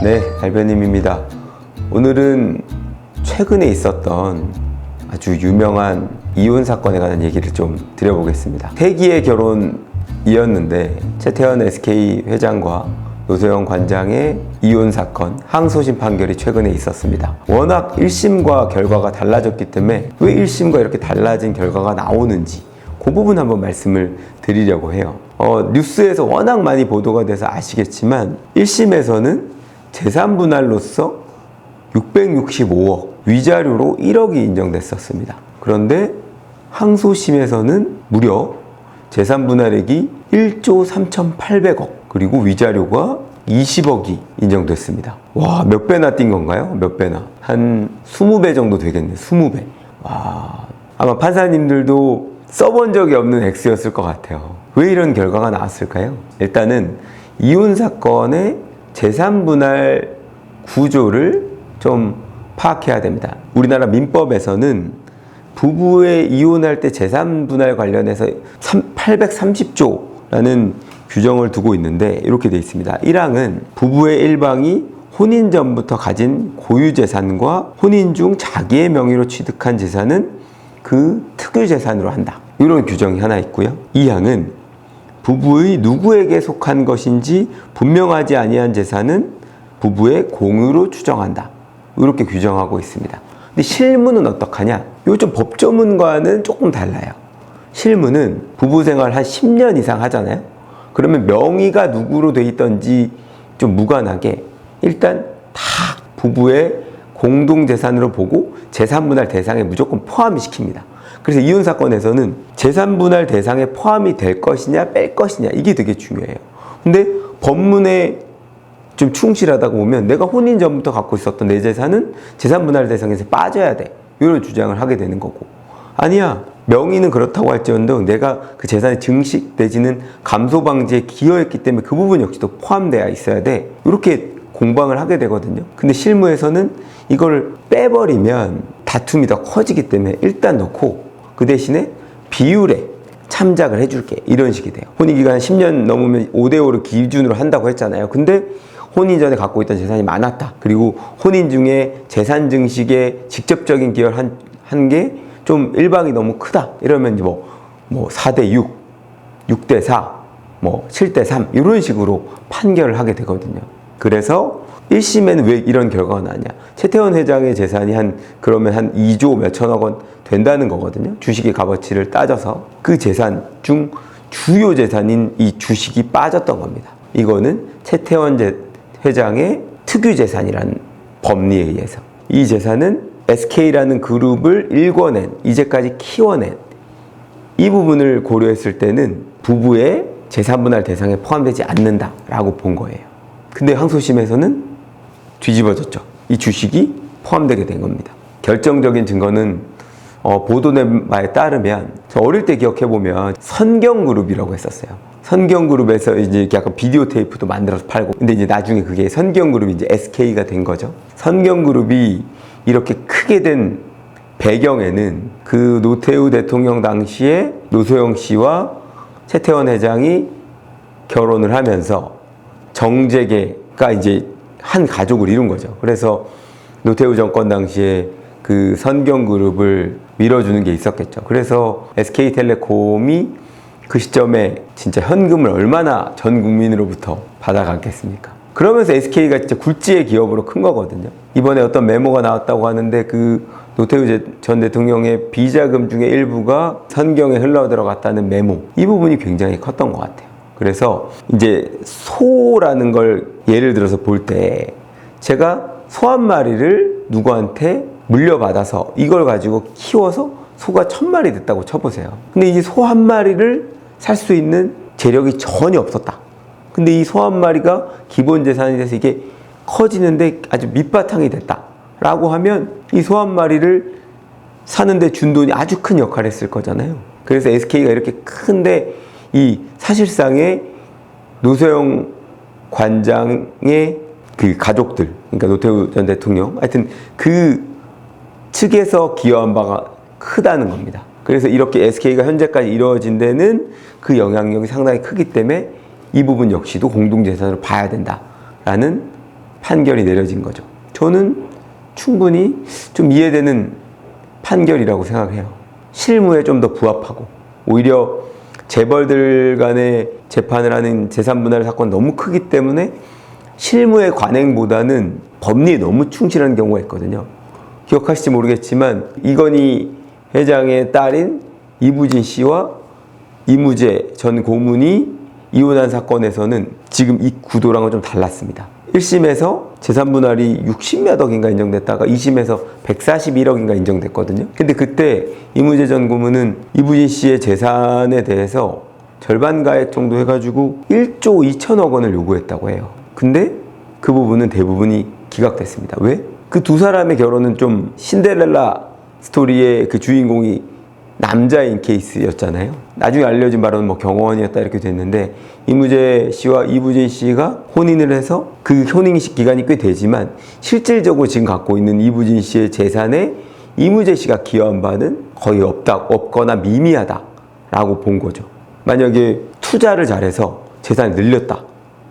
네, 달변님입니다. 오늘은 최근에 있었던 아주 유명한 이혼 사건에 관한 얘기를 좀 드려보겠습니다. 세기의 결혼이었는데 최태원 SK 회장과 노소영 관장의 이혼 사건 항소심 판결이 최근에 있었습니다. 워낙 1심과 결과가 달라졌기 때문에 왜 1심과 이렇게 달라진 결과가 나오는지 그 부분 한번 말씀을 드리려고 해요. 뉴스에서 워낙 많이 보도가 돼서 아시겠지만 1심에서는 재산분할로서 665억, 위자료로 1억이 인정됐었습니다. 그런데 항소심에서는 무려 재산분할액이 1조 3,800억, 그리고 위자료가 20억이 인정됐습니다. 와, 몇 배나 뛴 건가요? 몇 배나? 한 20배 정도 되겠네, 20배. 와, 아마 판사님들도 써본 적이 없는 액수였을 것 같아요. 왜 이런 결과가 나왔을까요? 일단은 이혼 사건의 재산분할 구조를 좀 파악해야 됩니다. 우리나라 민법에서는 부부의 이혼할 때 재산분할 관련해서 830조라는 규정을 두고 있는데 이렇게 되어 있습니다. 1항은 부부의 일방이 혼인 전부터 가진 고유재산과 혼인 중 자기의 명의로 취득한 재산은 그 특유재산으로 한다. 이런 규정이 하나 있고요. 2항은 부부의 누구에게 속한 것인지 분명하지 아니한 재산은 부부의 공유로 추정한다. 이렇게 규정하고 있습니다. 근데 실무는 어떡하냐? 이거 좀 법조문과는 조금 달라요. 실무는 부부 생활 한 10년 이상 하잖아요. 그러면 명의가 누구로 돼 있던지 좀 무관하게 일단 다 부부의 공동재산으로 보고 재산분할 대상에 무조건 포함을 시킵니다. 그래서 이혼 사건에서는 재산분할 대상에 포함이 될 것이냐 뺄 것이냐 이게 되게 중요해요. 근데 법문에 좀 충실하다고 보면 내가 혼인 전부터 갖고 있었던 내 재산은 재산분할 대상에서 빠져야 돼, 이런 주장을 하게 되는 거고, 아니야 명의는 그렇다고 할지언정 내가 그 재산이 증식되지는 감소 방지에 기여했기 때문에 그 부분 역시도 포함되어 있어야 돼, 이렇게 공방을 하게 되거든요. 근데 실무에서는 이걸 빼버리면 다툼이 더 커지기 때문에 일단 넣고 그 대신에 비율에 참작을 해줄게, 이런 식이 돼요. 혼인기간 10년 넘으면 5대5를 기준으로 한다고 했잖아요. 근데 혼인 전에 갖고 있던 재산이 많았다, 그리고 혼인 중에 재산 증식에 직접적인 기여를 한 게 좀 일방이 너무 크다, 이러면 뭐 4대6, 6대4, 7대3 이런 식으로 판결을 하게 되거든요. 그래서 1심에는 왜 이런 결과가 나냐? 최태원 회장의 재산이 그러면 한 2조 몇천억 원 된다는 거거든요. 주식의 값어치를 따져서 그 재산 중 주요 재산인 이 주식이 빠졌던 겁니다. 이거는 최태원 회장의 특유 재산이라는 법리에 의해서 이 재산은 SK라는 그룹을 일궈낸, 이제까지 키워낸 이 부분을 고려했을 때는 부부의 재산분할 대상에 포함되지 않는다라고 본 거예요. 근데 항소심에서는 뒤집어졌죠. 이 주식이 포함되게 된 겁니다. 결정적인 증거는 보도된 바에 따르면, 저 어릴 때 기억해보면 선경그룹이라고 했었어요. 선경그룹에서 이제 약간 비디오 테이프도 만들어서 팔고, 근데 이제 나중에 그게 선경그룹이 이제 SK가 된 거죠. 선경그룹이 이렇게 크게 된 배경에는 그 노태우 대통령 당시에 노소영 씨와 최태원 회장이 결혼을 하면서 정재계가 이제 한 가족을 이룬 거죠. 그래서 노태우 정권 당시에 그 선경그룹을 밀어주는 게 있었겠죠. 그래서 SK텔레콤이 그 시점에 진짜 현금을 얼마나 전 국민으로부터 받아갔겠습니까? 그러면서 SK가 진짜 굴지의 기업으로 큰 거거든요. 이번에 어떤 메모가 나왔다고 하는데 그 노태우 전 대통령의 비자금 중에 일부가 선경에 흘러 들어갔다는 메모, 이 부분이 굉장히 컸던 것 같아요. 그래서 이제 소라는 걸 예를 들어서 볼 때 제가 소 한 마리를 누구한테 물려받아서 이걸 가지고 키워서 소가 1000마리 됐다고 쳐보세요. 근데 이제 소 한 마리를 살 수 있는 재력이 전혀 없었다. 근데 이 소 한 마리가 기본 재산이 돼서 이게 커지는데 아주 밑바탕이 됐다 라고 하면 이 소 한 마리를 사는데 준 돈이 아주 큰 역할을 했을 거잖아요. 그래서 SK가 이렇게 큰데 이 사실상의 노소영 관장의 그 가족들, 그러니까 노태우 전 대통령, 하여튼 그 측에서 기여한 바가 크다는 겁니다. 그래서 이렇게 SK가 현재까지 이루어진 데는 그 영향력이 상당히 크기 때문에 이 부분 역시도 공동재산으로 봐야 된다라는 판결이 내려진 거죠. 저는 충분히 좀 이해되는 판결이라고 생각해요. 실무에 좀 더 부합하고, 오히려 재벌들 간의 재판을 하는 재산분할 사건 너무 크기 때문에 실무의 관행보다는 법리에 너무 충실한 경우가 있거든요. 기억하실지 모르겠지만 이건희 회장의 딸인 이부진 씨와 이무재 전 고문이 이혼한 사건에서는 지금 이 구도랑은 좀 달랐습니다. 1심에서 재산분할이 60몇 억인가 인정됐다가 2심에서 141억인가 인정됐거든요. 근데 그때 이무재 전 고문은 이부진 씨의 재산에 대해서 절반 가액 정도 해가지고 1조 2천억 원을 요구했다고 해요. 근데 그 부분은 대부분이 기각됐습니다. 왜? 그 두 사람의 결혼은 좀 신데렐라 스토리의 그 주인공이 남자인 케이스였잖아요. 나중에 알려진 바로는 뭐 경호원이었다 이렇게 됐는데, 이무재 씨와 이부진 씨가 혼인을 해서 그 혼인 기간이 꽤 되지만 실질적으로 지금 갖고 있는 이부진 씨의 재산에 이무재 씨가 기여한 바는 거의 없거나 미미하다라고 본 거죠. 만약에 투자를 잘해서 재산이 늘렸다,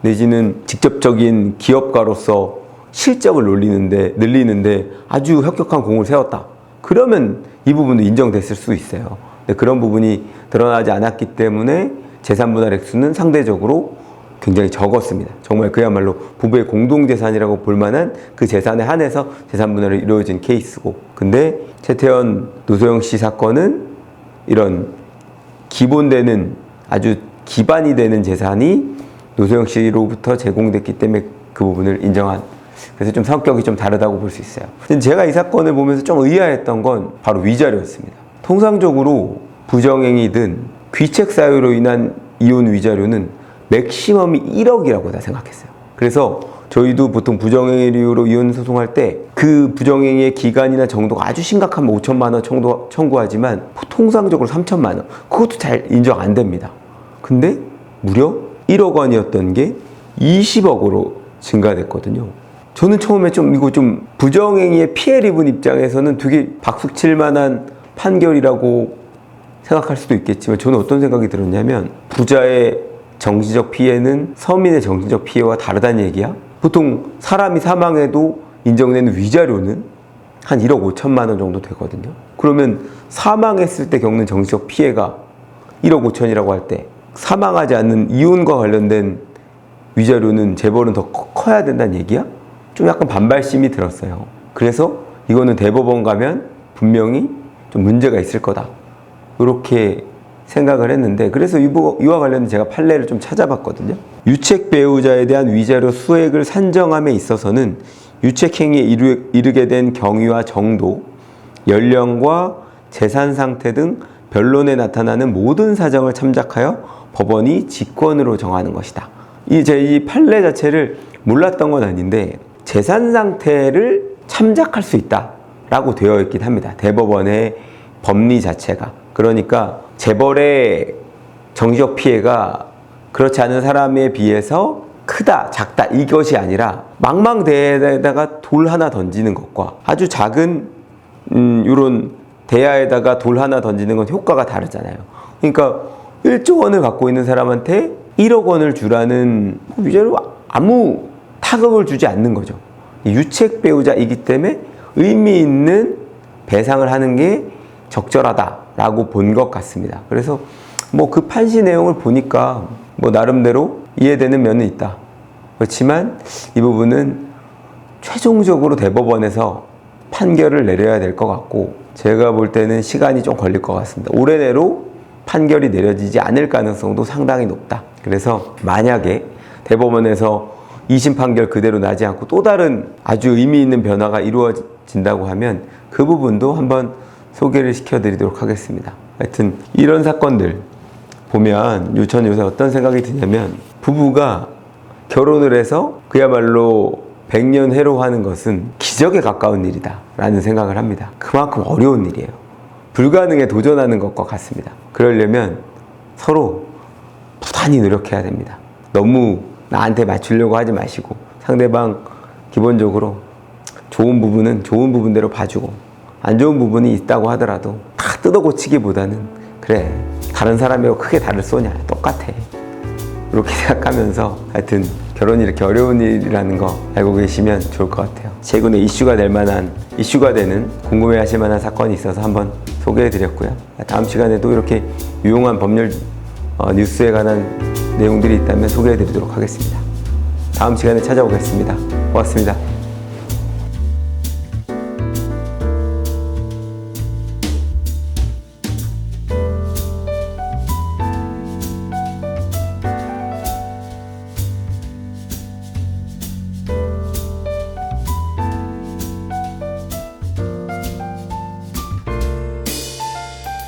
내지는 직접적인 기업가로서 실적을 늘리는데 아주 혁혁한 공을 세웠다, 그러면 이 부분도 인정됐을 수 있어요. 근데 그런 부분이 드러나지 않았기 때문에 재산분할 액수는 상대적으로 굉장히 적었습니다. 정말 그야말로 부부의 공동재산이라고 볼 만한 그 재산에 한해서 재산분할이 이루어진 케이스고, 근데 최태원 노소영 씨 사건은 이런 기본되는, 아주 기반이 되는 재산이 노소영 씨로부터 제공됐기 때문에 그 부분을 인정한, 그래서 좀 성격이 좀 다르다고 볼 수 있어요. 제가 이 사건을 보면서 좀 의아했던 건 바로 위자료였습니다. 통상적으로 부정행위든 귀책 사유로 인한 이혼 위자료는 맥시멈이 1억이라고 다 생각했어요. 그래서 저희도 보통 부정행위로 이혼 소송할 때 그 부정행위의 기간이나 정도가 아주 심각하면 5천만 원 청구하지만 통상적으로 3천만 원, 그것도 잘 인정 안 됩니다. 근데 무려 1억 원이었던 게 20억으로 증가됐거든요. 저는 처음에 이거 부정행위에 피해를 입은 입장에서는 되게 박수 칠 만한 판결이라고 생각할 수도 있겠지만, 저는 어떤 생각이 들었냐면, 부자의 정신적 피해는 서민의 정신적 피해와 다르다는 얘기야? 보통 사람이 사망해도 인정되는 위자료는 한 1억 5천만 원 정도 되거든요. 그러면 사망했을 때 겪는 정신적 피해가 1억 5천이라고 할 때, 사망하지 않는 이혼과 관련된 위자료는 재벌은 더 커야 된다는 얘기야? 좀 약간 반발심이 들었어요. 그래서 이거는 대법원 가면 분명히 좀 문제가 있을 거다, 이렇게 생각을 했는데, 그래서 이와 관련된 제가 판례를 좀 찾아봤거든요. 유책 배우자에 대한 위자료 수액을 산정함에 있어서는 유책행위에 이르게 된 경위와 정도, 연령과 재산 상태 등 변론에 나타나는 모든 사정을 참작하여 법원이 직권으로 정하는 것이다. 이 판례 자체를 몰랐던 건 아닌데, 재산 상태를 참작할 수 있다라고 되어 있긴 합니다. 대법원의 법리 자체가. 그러니까 재벌의 정신적 피해가 그렇지 않은 사람에 비해서 크다, 작다, 이것이 아니라 망망대해에다가 돌 하나 던지는 것과 아주 작은 이런 대야에다가 돌 하나 던지는 건 효과가 다르잖아요. 그러니까 1조 원을 갖고 있는 사람한테 1억 원을 주라는 위자료 아무 타격을 주지 않는 거죠. 유책 배우자이기 때문에 의미 있는 배상을 하는 게 적절하다라고 본 것 같습니다. 그래서 뭐 그 판시 내용을 보니까 뭐 나름대로 이해되는 면은 있다. 그렇지만 이 부분은 최종적으로 대법원에서 판결을 내려야 될 것 같고, 제가 볼 때는 시간이 좀 걸릴 것 같습니다. 올해 내로 판결이 내려지지 않을 가능성도 상당히 높다. 그래서 만약에 대법원에서 2심 판결 그대로 나지 않고 또 다른 아주 의미 있는 변화가 이루어진다고 하면 그 부분도 한번 소개를 시켜드리도록 하겠습니다. 하여튼 이런 사건들 보면 저는 요새 어떤 생각이 드냐면, 부부가 결혼을 해서 그야말로 백년해로 하는 것은 기적에 가까운 일이다 라는 생각을 합니다. 그만큼 어려운 일이에요. 불가능에 도전하는 것과 같습니다. 그러려면 서로 부단히 노력해야 됩니다. 너무 나한테 맞추려고 하지 마시고, 상대방 기본적으로 좋은 부분은 좋은 부분대로 봐주고, 안 좋은 부분이 있다고 하더라도 다 뜯어 고치기보다는, 그래 다른 사람하고 크게 다를 소냐, 똑같아, 이렇게 생각하면서 하여튼 결혼이 이렇게 어려운 일이라는 거 알고 계시면 좋을 것 같아요. 최근에 이슈가 되는 궁금해하실 만한 사건이 있어서 한번 소개해드렸고요. 다음 시간에도 이렇게 유용한 법률 뉴스에 관한 내용들이 있다면 소개해드리도록 하겠습니다. 다음 시간에 찾아오겠습니다. 고맙습니다.